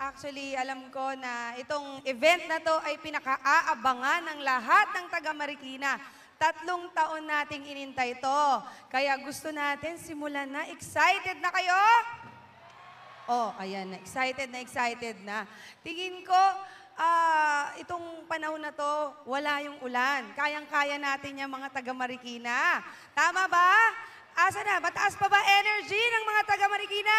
Actually, alam ko na itong event na to ay pinaka-aabangan ng lahat ng taga Marikina. 3 taon nating inintay to. Kaya gusto natin simulan na. Excited na kayo? Oh, ayan na. Excited na. Tingin ko, itong panahon na to, wala yung ulan. Kayang-kaya natin yung mga taga Marikina. Tama ba? Asa na? Mataas pa ba energy ng mga taga Marikina?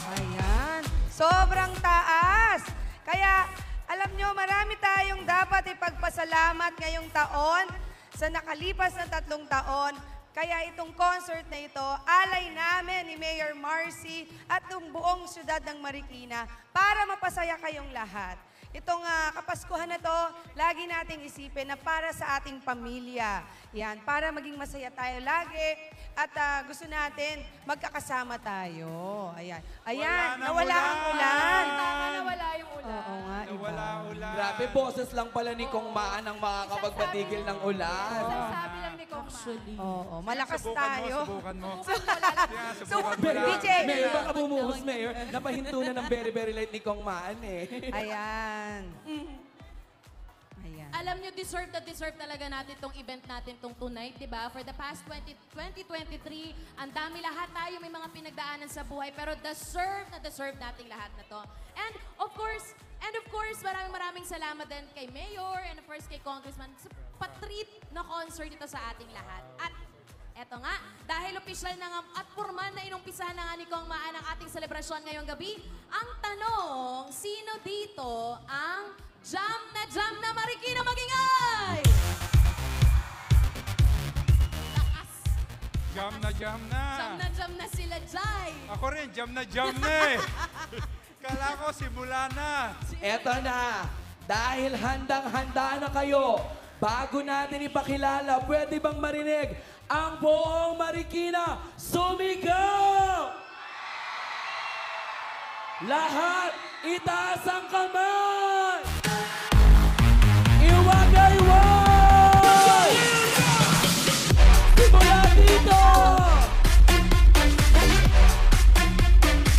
Ayan. Sobrang taas. Kaya, alam nyo, marami tayong dapat ipagpasalamat ngayong taon sa nakalipas na 3 taon. Kaya itong concert na ito, alay namin ni Mayor Marcy at ng buong syudad ng Marikina para mapasaya kayong lahat. Itong Kapaskuhan na to, lagi nating isipin na para sa ating pamilya. Yan, para maging masaya tayo lagi at gusto natin magkakasama tayo. Ayan. Ayan, nawala ang ulan. Nawala yung ulan. Oo nga, Nawala ang ulan. Grabe, boses lang pala ni Kong Maan ang makakapagpatigil ng ulan. Isang sabi lang ni Kong Ma. Oo, malakas tayo. Subukan mo. So, Subukan mo lang. DJ. Mayor, baka bumuhos, Mayor. Napahinto na ng very light ni Kong Maan eh. Ayan. Ayan. Alam nyo, deserve talaga natin itong event natin itong tonight, di ba? For the past 2023, ang dami lahat tayo may mga pinagdaanan sa buhay, pero deserve nating lahat na to. And of course, maraming salamat din kay Mayor and of course kay Congressman sa patreat na concert ito sa ating lahat. At eto nga, dahil opisyal na nga at formal na inumpisahan na nga ni Kong Maan ang ating selebrasyon ngayong gabi, ang tanong, sino dito ang jam na Marikina magingay? Lakas! Jam na. Jam na sila, Jai! Ako rin, jam na eh. Kala ko, simula na. Eto na, dahil handang-handa na kayo, bago natin ipakilala, pwede bang marinig ang buong Marikina sumigaw? Lahat, itaas ang kamay! Iwagay-way! Simula dito!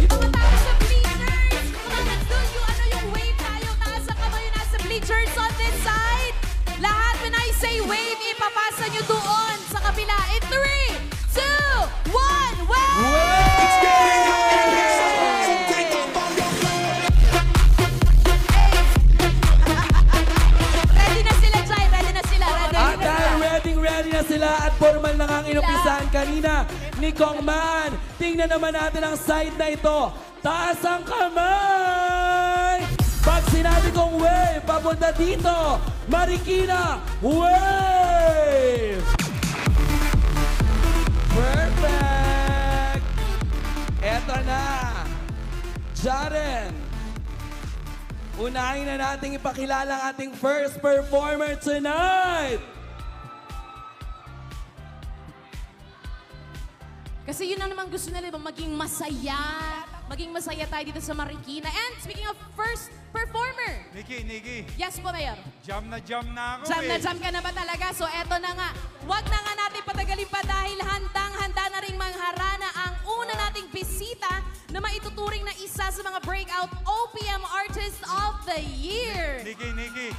Mga tao sa bleachers! Mga nandun ano yung wave tayo, taas ang kamay yung nasa bleachers on this side. Lahat, when I say wave, ipapasa nyo doon sa kabila. In 3, 2, 1, wave! Ready na sila, Jai. Ready na sila. At dahil ready na sila at formal na nga ang inumpisahan kanina ni Kong Man. Tingnan naman natin ang side na ito. Taas ang kamay! Pag sinabi kong wave, papunta dito. Marikina, wave! Perfect! Eto na. Jaren. Unahin na nating ipakilala ang ating first performer tonight. Kasi yun ang naman gusto nila, diba? Maging masaya. Maging masaya tayo dito sa Marikina. And speaking of first performer. Nikki. Yes po, Mayor. Jam na ako Jam eh. na jam ka na ba talaga? So eto na nga. Huwag na nga natin patagalin pa dahil handang-handa na rin mangharana ang una nating bisita na maituturing na isa sa mga breakout OPM Artist of the Year. Nikki.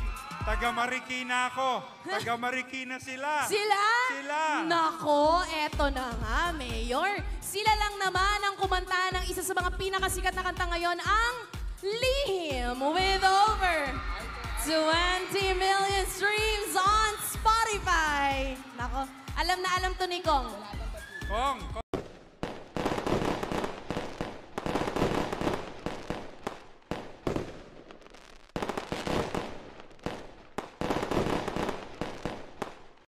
Taga Marikina ako. Taga Marikina sila. Sila? Sila. Nako, eto na nga, Mayor. Sila lang naman ang kumanta ng isa sa mga pinakasikat na kanta ngayon, ang Lihim, with over 20 million streams on Spotify. Nako, alam na alam to ni Kong. Kong.